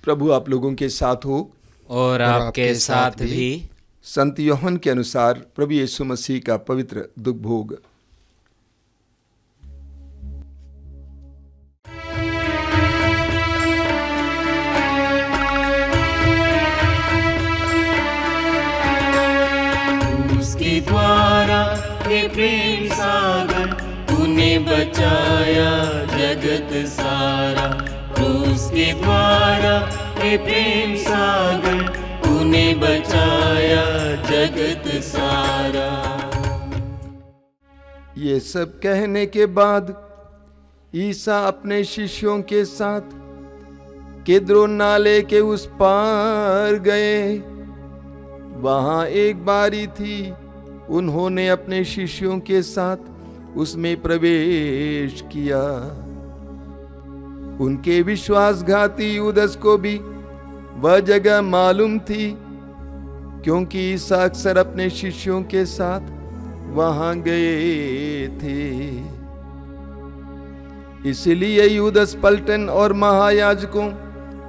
प्रभु आप लोगों के साथ हो और आपके साथ भी। संत यूहन्ना के अनुसार प्रभु यीशु मसीह का पवित्र दुख भोग। उसके द्वारा हे प्रेम सागर तूने बचाया जगत सारा। क्रूस के द्वारा हे प्रेम सागर तूने बचाया जगत सारा। ये सब कहने के बाद ईसा अपने शिष्यों के साथ किद्रोन नाले के उस पार गए। वहां एक बारी थी, उन्होंने अपने शिष्यों के साथ उसमें प्रवेश किया। उनके विश्वासघाती यूदस को भी वह जगह मालूम थी, क्योंकि ईसा अक्सर अपने शिष्यों के साथ वहां गए थे। इसलिए यूदस पलटन और महायाजकों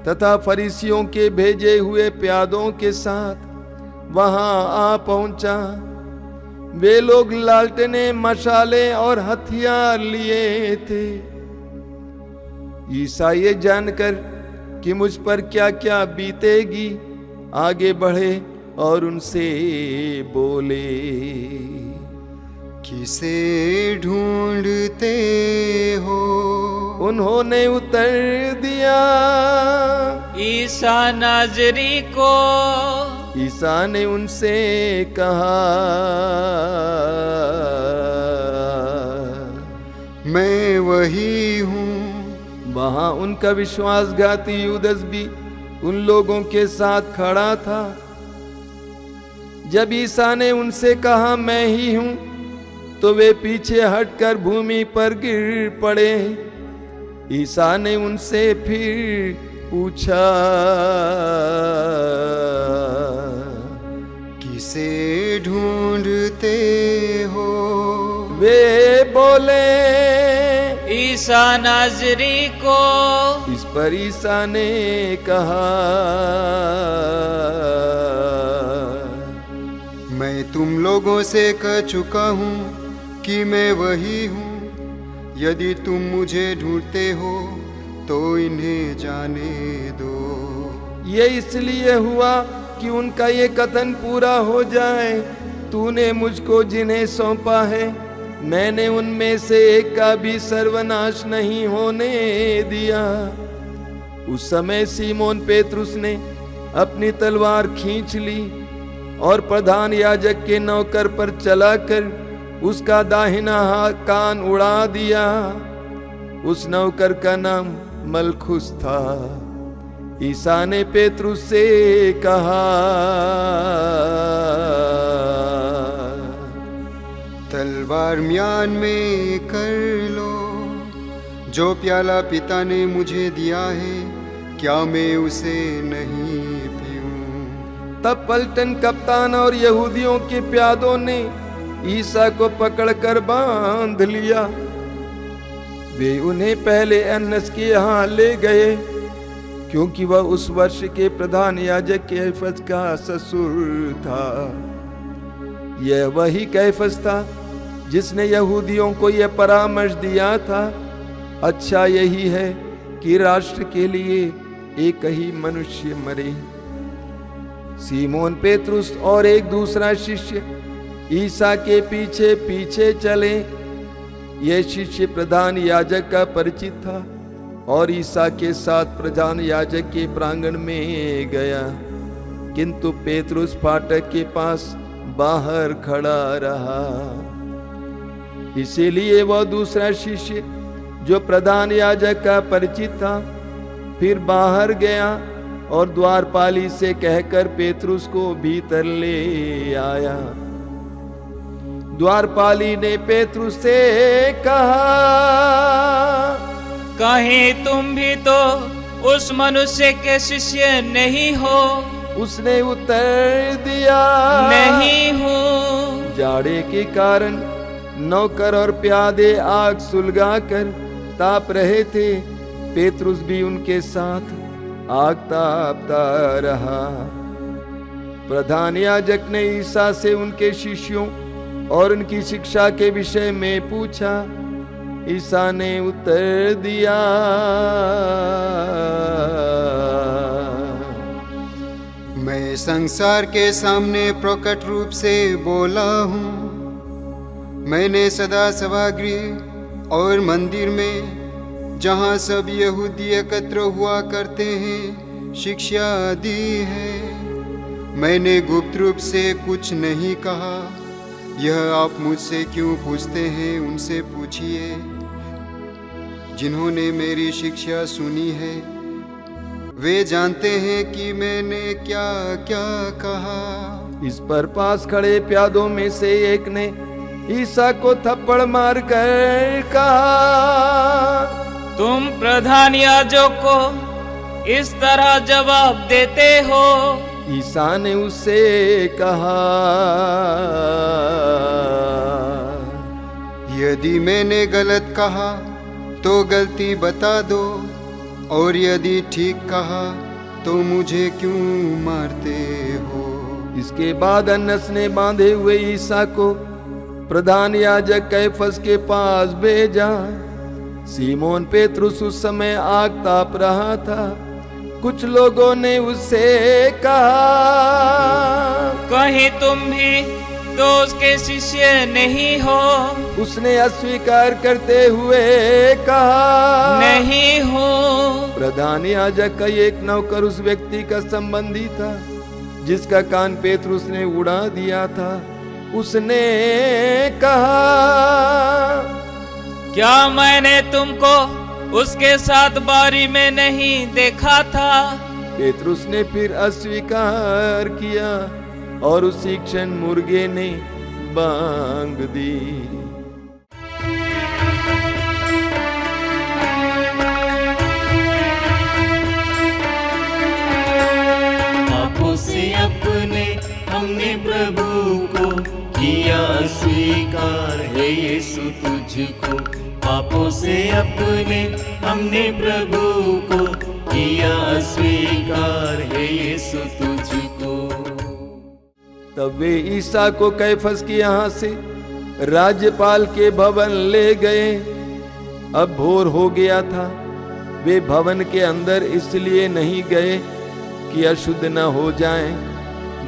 तथा फरीसियों के भेजे हुए प्यादों के साथ वहां आ पहुंचा। वे लोग लालटेने, मशाले और हथियार लिए थे। ईसा ये जानकर कि मुझ पर क्या क्या बीतेगी, आगे बढ़े और उनसे बोले, किसे ढूंढते हो? उन्होंने उत्तर दिया, ईसा नाजरी को। ईसा ने उनसे कहा, मैं वही हूँ। वहां उनका विश्वासघाती यूदस भी उन लोगों के साथ खड़ा था। जब ईसा ने उनसे कहा मैं ही हूं, तो वे पीछे हटकर भूमि पर गिर पड़े। ईसा ने उनसे फिर पूछा, किसे ढूंढते हो? वे बोले, ईसा नाजरी को। इस पर ईसा ने कहा, मैं तुम लोगों से कह चुका हूँ कि मैं वही हूँ। यदि तुम मुझे ढूंढते हो तो इन्हें जाने दो। ये इसलिए हुआ कि उनका ये कथन पूरा हो जाए, तूने मुझको जिन्हें सौंपा है, मैंने उनमें से एक का भी सर्वनाश नहीं होने दिया। उस समय सीमोन पेतरुस ने अपनी तलवार खींच ली और प्रधान याजक के नौकर पर चलाकर उसका दाहिना कान उड़ा दिया। उस नौकर का नाम मलखुस था। ईसा ने पेतरुस से कहा, तलवार म्यान में कर लो। जो प्याला पिता ने मुझे दिया है, क्या मैं उसे नहीं पीऊं? तब पलटन कप्तान और यहूदियों के प्यादों ने ईसा को पकड़कर बांध लिया। वे उन्हें पहले अन्नस के यहाँ ले गए, क्योंकि वह उस वर्ष के प्रधान याजक कैफस का ससुर था। यह वही कैफस था जिसने यहूदियों को यह परामर्श दिया था, अच्छा यही है कि राष्ट्र के लिए एक ही मनुष्य मरे। सीमोन पेतरुस और एक दूसरा शिष्य ईसा के पीछे पीछे चले। यह शिष्य प्रधान याजक का परिचित था और ईसा के साथ प्रधान याजक के प्रांगण में गया, किंतु पेतरुस फाटक के पास बाहर खड़ा रहा। इसीलिए वह दूसरा शिष्य जो प्रधान याजक का परिचित था फिर बाहर गया और द्वारपाली से कहकर पेतरुस को भीतर ले आया। द्वारपाली ने पेतरुस से कहा, कहीं तुम भी तो उस मनुष्य के शिष्य नहीं हो? उसने उत्तर दिया, नहीं हूँ। जाड़े के कारण नौकर और प्यादे आग सुलगाकर ताप रहे थे। पेतरुस भी उनके साथ आग तापता रहा। प्रधान याजक ने ईसा से उनके शिष्यों और उनकी शिक्षा के विषय में पूछा। ईसा ने उत्तर दिया, मैं संसार के सामने प्रकट रूप से बोला हूँ। मैंने सदा सभागृह और मंदिर में, जहाँ सब यहूदी एकत्र हुआ करते हैं, शिक्षा दी है। मैंने गुप्त रूप से कुछ नहीं कहा। यह आप मुझसे क्यों पूछते हैं, उनसे पूछिए जिन्होंने मेरी शिक्षा सुनी है। वे जानते हैं कि मैंने क्या क्या कहा। इस पर पास खड़े प्यादों में से एक ने ईसा को थप्पड़ मारकर कहा, तुम प्रधान याजक को इस तरह जवाब देते हो? ईसा ने उससे कहा, यदि मैंने गलत कहा तो गलती बता दो, और यदि ठीक कहा तो मुझे क्यों मारते हो। इसके बाद अन्नस ने बांधे हुए ईसा को प्रधान याजक कैफस के पास भेजा। सीमोन पेतरुस उस समय आग ताप रहा था। कुछ लोगों ने उससे कहा, कहीं तुम भी तो उसके शिष्य नहीं हो? उसने अस्वीकार करते हुए कहा, नहीं हो। प्रधान याजक का एक नौकर उस व्यक्ति का संबंधी था जिसका कान पेतरुस ने उड़ा दिया था। उसने कहा, क्या मैंने तुमको उसके साथ बारी में नहीं देखा था? पेतरुस ने फिर अस्वीकार किया और उसी क्षण मुर्गे ने बांग दी। पापों से अपने हमने प्रभु को किया स्वीकार, है यीशु तुझको। पापों से अपने हमने प्रभु को किया स्वीकार, है यीशु तुझको। तब वे ईसा को कैफस के यहाँ से राज्यपाल के भवन ले गए। अब भोर हो गया था। वे भवन के अंदर इसलिए नहीं गए कि अशुद्ध न हो जाएं,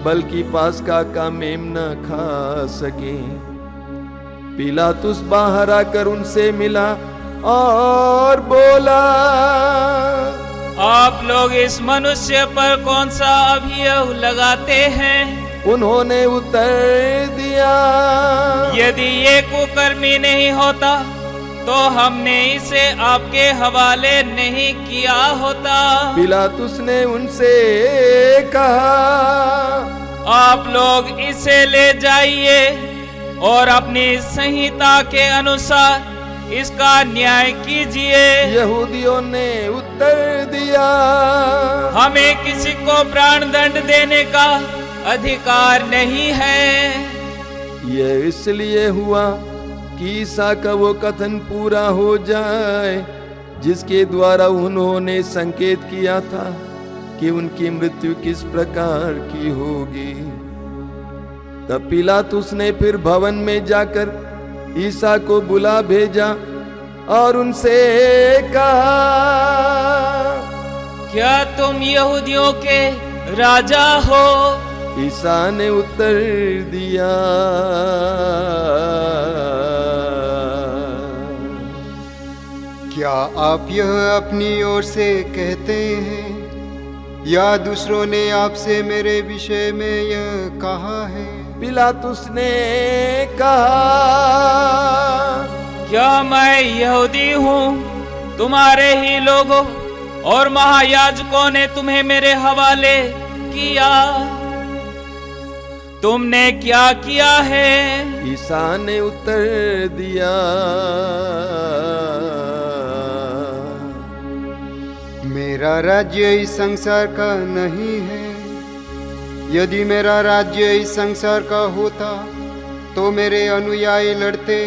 बल्कि पास्का का मेमना खा सके। पिलातुस बाहर आकर उनसे मिला और बोला, आप लोग इस मनुष्य पर कौन सा अभियोग लगाते हैं? उन्होंने उत्तर दिया, यदि ये कुकर्मी नहीं होता तो हमने इसे आपके हवाले नहीं किया होता। पिलातुस ने उनसे कहा, आप लोग इसे ले जाइए और अपनी संहिता के अनुसार इसका न्याय कीजिए। यहूदियों ने उत्तर दिया, हमें किसी को प्राण दंड देने का अधिकार नहीं है। यह इसलिए हुआ कि ईसा का वो कथन पूरा हो जाए जिसके द्वारा उन्होंने संकेत किया था कि उनकी मृत्यु किस प्रकार की होगी। तब पिलातुस ने फिर भवन में जाकर ईसा को बुला भेजा और उनसे कहा, क्या तुम यहूदियों के राजा हो? ईसा ने उत्तर दिया, क्या आप यह अपनी ओर से कहते हैं या दूसरों ने आपसे मेरे विषय में यह कहा है? पिलातुस ने कहा, क्या मैं यहूदी हूँ? तुम्हारे ही लोगों और महायाजकों ने तुम्हें मेरे हवाले किया। तुमने क्या किया है? ईसा ने उत्तर दिया, मेरा राज्य इस संसार का नहीं है। यदि मेरा राज्य इस संसार का होता तो मेरे अनुयायी लड़ते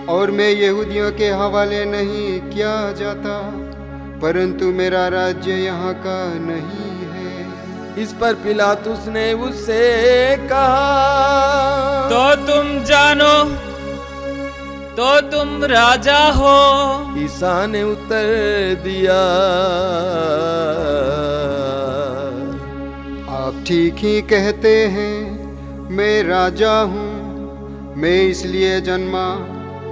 और मैं यहूदियों के हवाले नहीं किया जाता। परंतु मेरा राज्य यहाँ का नहीं है। इस पर पिलातुस ने उससे कहा, तो तुम जानो, तो तुम राजा हो। ईसा ने उत्तर दिया, आप ठीक ही कहते हैं, मैं राजा हूँ। मैं इसलिए जन्मा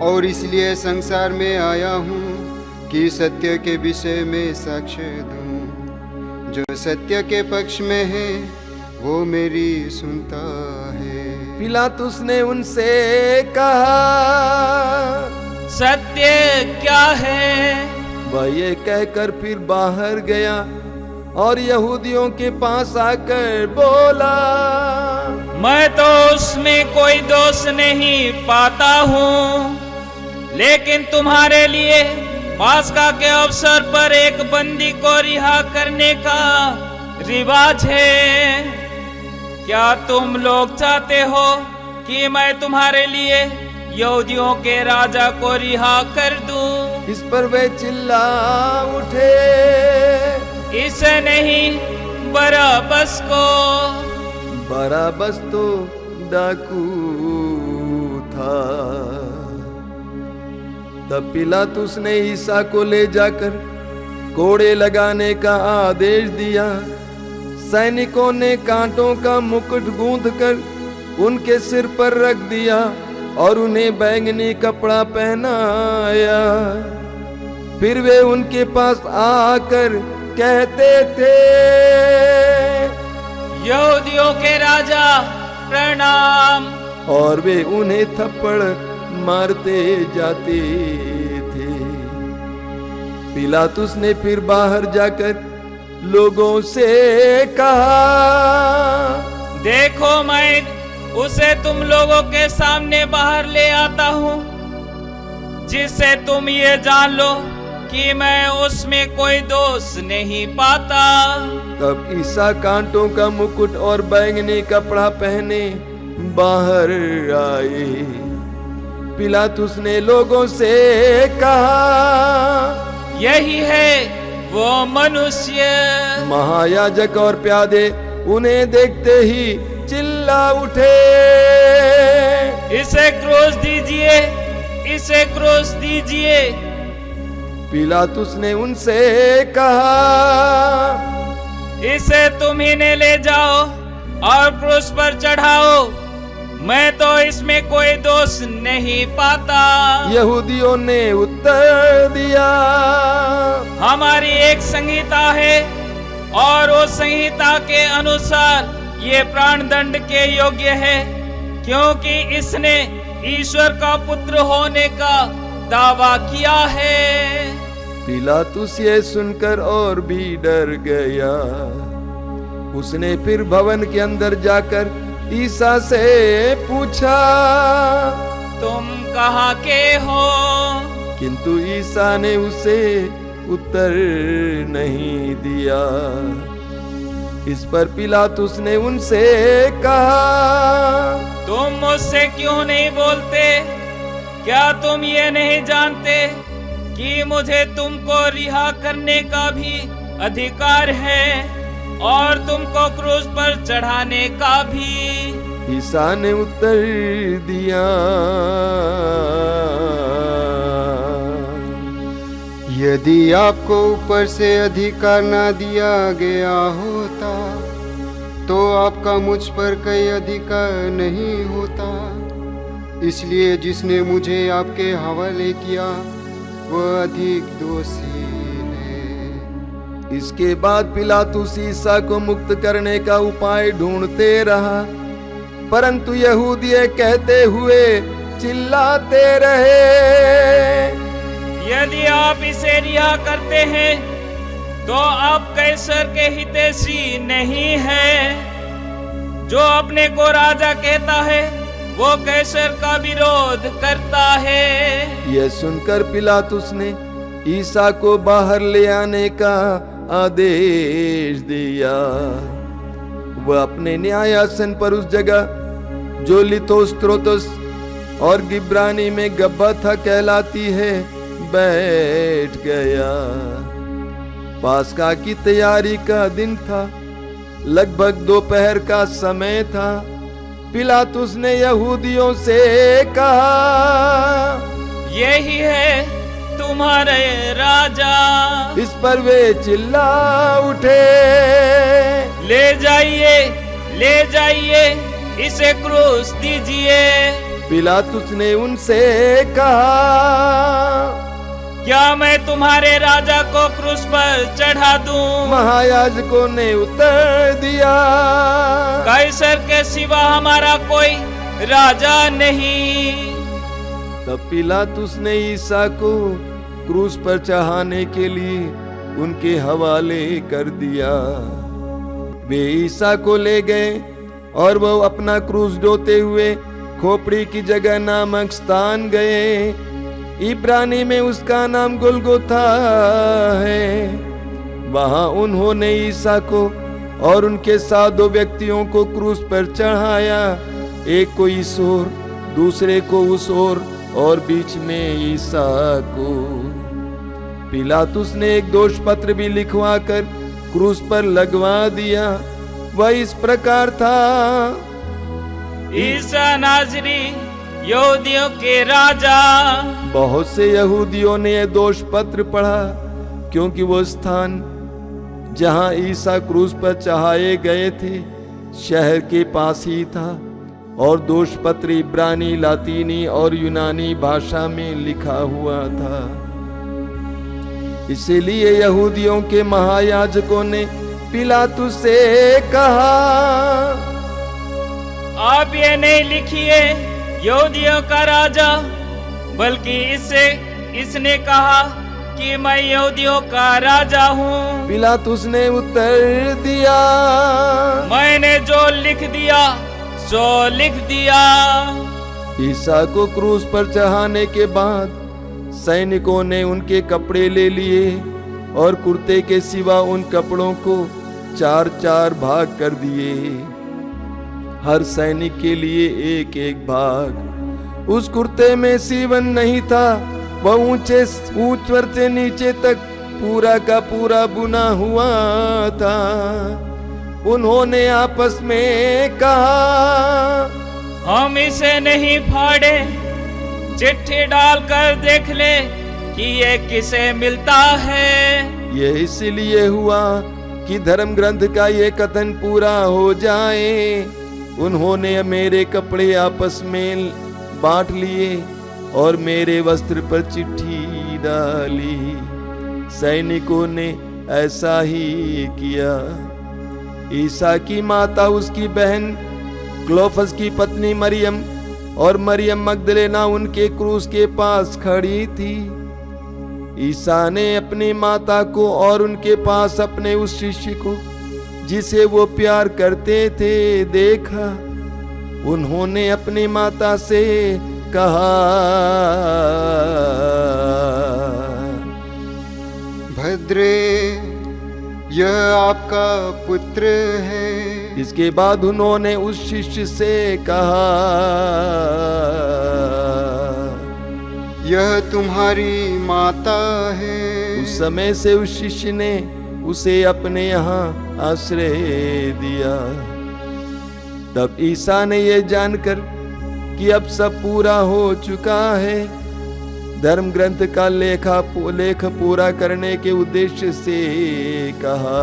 और इसलिए संसार में आया हूँ कि सत्य के विषय में साक्ष्य दूं। जो सत्य के पक्ष में है वो मेरी सुनता है। पिलातुस ने उनसे कहा, सत्य क्या है? वह ये कहकर फिर बाहर गया और यहूदियों के पास आकर बोला, मैं तो उसमें कोई दोष नहीं पाता हूँ, लेकिन तुम्हारे लिए पास्का के अवसर पर एक बंदी को रिहा करने का रिवाज है। क्या तुम लोग चाहते हो कि मैं तुम्हारे लिए यहूदियों के राजा को रिहा कर दूं? इस पर वे चिल्ला उठे, इसे नहीं, बराबस को। बराबस तो डाकू था। तब पिलातुस ने ईसा को ले जाकर कोड़े लगाने का आदेश दिया। सैनिकों ने कांटों का मुकुट गूंथकर उनके सिर पर रख दिया और उन्हें बैंगनी कपड़ा पहनाया। फिर वे उनके पास आकर कहते थे, यहूदियों के राजा प्रणाम। और वे उन्हें थप्पड़ मारते जाते थे। पिलातुस ने फिर बाहर जाकर लोगों से कहा, देखो, मैं उसे तुम लोगों के सामने बाहर ले आता हूँ, जिससे तुम ये जान लो कि मैं उसमें कोई दोष नहीं पाता। तब ईसा कांटों का मुकुट और बैंगनी कपड़ा पहने बाहर आए। पिलातुस ने लोगों से कहा, यही है वो मनुष्य। महायाजक और प्यादे उन्हें देखते ही चिल्ला उठे, इसे क्रूस दीजिए, इसे क्रूस दीजिए। पिलातुस ने उनसे कहा, इसे तुम ही ने ले जाओ और क्रूस पर चढ़ाओ, मैं तो इसमें कोई दोष नहीं पाता। यहूदियों ने उत्तर दिया, हमारी एक संहिता है और उस संहिता के अनुसार ये प्राण दंड के योग्य है, क्योंकि इसने ईश्वर का पुत्र होने का दावा किया है। पिलातुस ये सुनकर और भी डर गया। उसने फिर भवन के अंदर जाकर ईसा से पूछा, तुम कहाँ के हो? किंतु ईसा ने उसे उत्तर नहीं दिया। इस पर पिलातुस ने उनसे कहा, तुम मुझसे क्यों नहीं बोलते? क्या तुम ये नहीं जानते कि मुझे तुमको रिहा करने का भी अधिकार है और तुमको क्रूस पर चढ़ाने का भी? ईसा ने उत्तर दिया, यदि आपको ऊपर से अधिकार ना दिया गया होता तो आपका मुझ पर कोई अधिकार नहीं होता। इसलिए जिसने मुझे आपके हवाले किया वह अधिक दोषी है। इसके बाद पिलातुस ईसा को मुक्त करने का उपाय ढूंढते रहा, परंतु यहूदी कहते हुए चिल्लाते रहे, यदि आप इसे रिहा करते हैं तो आप कैसर के हितैषी नहीं है। जो अपने को राजा कहता है वो कैसर का विरोध करता है। यह सुनकर पिलातुस ने ईसा को बाहर ले आने का आदेश दिया। वह अपने न्यायासन पर उस जगह जो लिथोस्त्रोतस और गिब्रानी में गब्बथा कहलाती है बैठ गया। पास्का की तैयारी का दिन था, लगभग दोपहर का समय था। पिलातुस ने यहूदियों से कहा, यही है तुम्हारे राजा। इस पर वे चिल्ला उठे, ले जाइए, इसे क्रूस दीजिए। पिलातुस ने उनसे कहा, क्या मैं तुम्हारे राजा को क्रूस पर चढ़ा दूं? महायाजकों ने उत्तर दिया, कैसर के सिवा हमारा कोई राजा नहीं। तब पिलातुस ने ईसा को क्रूस पर चढ़ाने के लिए उनके हवाले कर दिया। वे ईसा को ले गए और वो अपना क्रूस ढोते हुए खोपड़ी की जगह नामक स्थान गए। इब्रानी में उसका नाम गुलगुथा है। वहां उन्होंने ईसा को और उनके साथ 2 व्यक्तियों को क्रूस पर चढ़ाया, एक को इस ओर, दूसरे को उस ओर, और बीच में ईसा को। पिलातुस ने एक दोष पत्र भी लिखवा कर क्रूस पर लगवा दिया। वह इस प्रकार था, ईसा नाजरी यहूदियों के राजा। बहुत से यहूदियों ने यह दोष पत्र पढ़ा, क्योंकि वो स्थान जहां ईसा क्रूस पर चढ़ाए गए थे शहर के पास ही था, और दोष पत्र इब्रानी, लातीनी और यूनानी भाषा में लिखा हुआ था। इसीलिए यहूदियों के महायाजकों ने पिलातुस से कहा, आप ये नहीं लिखिए यहूदियों का राजा, बल्कि इसने कहा कि मैं यहूदियों का राजा हूँ। पिलातुस ने उत्तर दिया, मैंने जो लिख दिया सो लिख दिया। ईसा को क्रूस पर चढ़ाने के बाद सैनिकों ने उनके कपड़े ले लिए और कुर्ते के सिवा उन कपड़ों को 4-4 भाग कर दिए, हर सैनिक के लिए एक एक भाग। उस कुर्ते में सीवन नहीं था, वह ऊंच से नीचे तक पूरा का पूरा बुना हुआ था। उन्होंने आपस में कहा, हम इसे नहीं फाड़े, चिट्ठी डालकर देख ले कि ये किसे मिलता है। यह इसलिए हुआ कि धर्म ग्रंथ का ये कथन पूरा हो जाए। उन्होंने मेरे कपड़े आपस में बांट लिए और मेरे वस्त्र पर चिट्ठी डाली। सैनिकों ने ऐसा ही किया। ईसा की माता, उसकी बहन क्लोफस की पत्नी मरियम और मरियम मगदलेना उनके क्रूस के पास खड़ी थी। ईसा ने अपनी माता को और उनके पास अपने उस शिष्य को, जिसे वो प्यार करते थे, देखा। उन्होंने अपनी माता से कहा, भद्रे, यह आपका पुत्र है। इसके बाद उन्होंने उस शिष्य से कहा, यह तुम्हारी माता है। उस समय से उस शिष्य ने उसे अपने यहाँ आश्रय दिया। तब ईसा ने यह जानकर कि अब सब पूरा हो चुका है, धर्म ग्रंथ का लेख पूरा करने के उद्देश्य से कहा,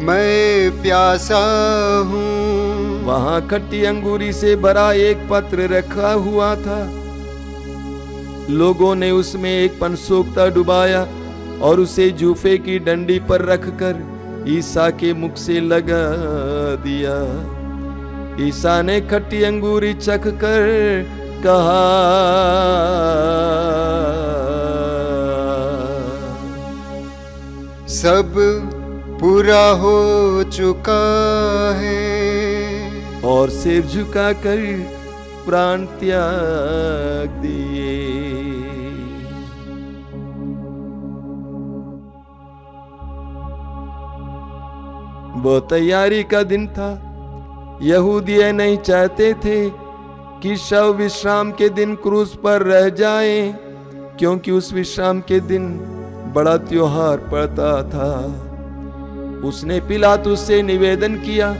मैं प्यासा हूँ। वहां खट्टी अंगूरी से भरा एक पत्र रखा हुआ था। लोगों ने उसमें एक पनसोखता डुबाया और उसे जूफे की डंडी पर रखकर ईसा के मुख से लगा दिया। ईसा ने खट्टी अंगूरी चख कर कहा, सब पूरा हो चुका है, और सिर झुकाकर प्राण त्याग दिए। वो तैयारी का दिन था। यहूदी नहीं चाहते थे कि शव विश्राम के दिन क्रूस पर रह जाए, क्योंकि उस विश्राम के दिन बड़ा त्योहार पड़ता था। उसने पिलातुस से निवेदन किया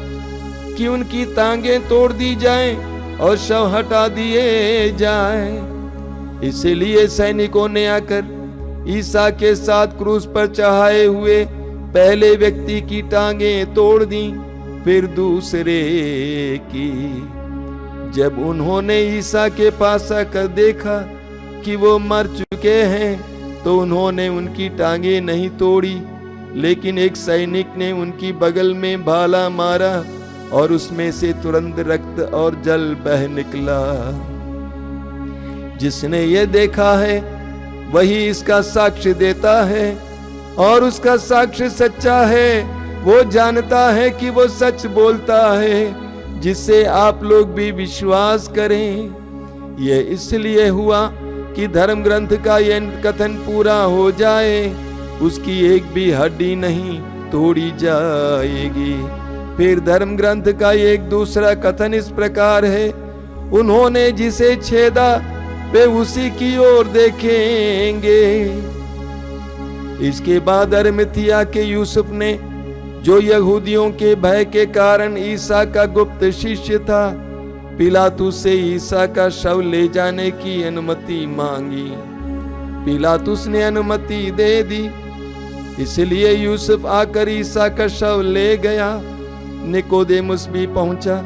कि उनकी टांगें तोड़ दी जाएं और शव हटा दिए जाएं। इसीलिए सैनिकों ने आकर ईसा के साथ क्रूस पर चढ़ाए हुए पहले व्यक्ति की टांगें तोड़ दी, फिर दूसरे की। जब उन्होंने ईसा के पास आकर देखा कि वो मर चुके हैं, तो उन्होंने उनकी टांगें नहीं तोड़ी, लेकिन एक सैनिक ने उनकी बगल में भाला मारा और उसमें से तुरंत रक्त और जल बह निकला। जिसने ये देखा है वही इसका साक्ष्य देता है, और उसका साक्ष्य सच्चा है। वो जानता है कि वो सच बोलता है, जिससे आप लोग भी विश्वास करें। यह इसलिए हुआ कि धर्म ग्रंथ का यह कथन पूरा हो जाए, उसकी एक भी हड्डी नहीं तोड़ी जाएगी। फिर धर्म ग्रंथ का एक दूसरा कथन इस प्रकार है, उन्होंने जिसे छेदा वे उसी की ओर देखेंगे। इसके बाद अरिमथिया के यूसुफ ने, जो यहूदियों के भय के कारण ईसा का गुप्त शिष्य था, पिलातुस से ईसा का शव ले जाने की अनुमति मांगी। पिलातुस ने अनुमति दे दी। इसलिए यूसुफ आकर ईसा का शव ले गया। निकोदेमुस भी पहुंचा,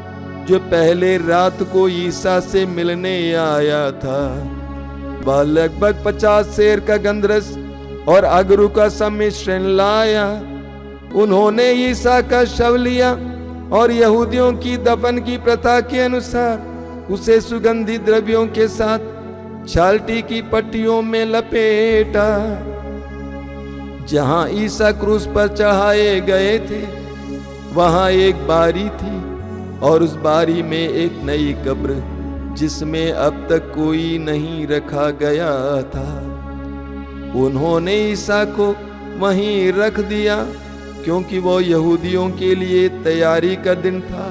जो पहले रात को ईसा से मिलने आया था। वह लगभग 50 सेर का गंधरस और अगरू का सम्मिश्रण लाया। उन्होंने ईसा का शव लिया और यहूदियों की दफन की प्रथा के अनुसार उसे सुगंधित द्रव्यों के साथ छालटी की पट्टियों में लपेटा। जहां ईसा क्रूस पर चढ़ाए गए थे, वहां एक बारी थी, और उस बारी में एक नई कब्र, जिसमें अब तक कोई नहीं रखा गया था। उन्होंने ईसा को वहीं रख दिया, क्योंकि वो यहूदियों के लिए तैयारी का दिन था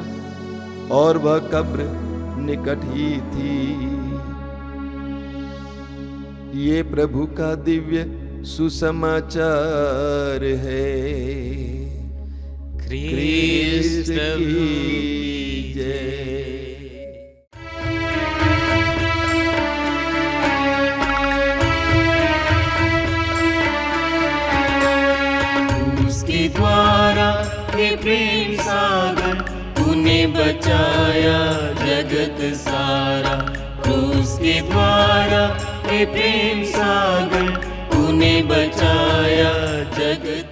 और वह कब्र निकट ही थी। ये प्रभु का दिव्य सुसमाचार है। ख्रीस्त की जय। उसके द्वारा हे प्रेम सागर, तूने बचाया जगत सारा। क्रूस के द्वारा हे प्रेम सागर, तूने बचाया जगत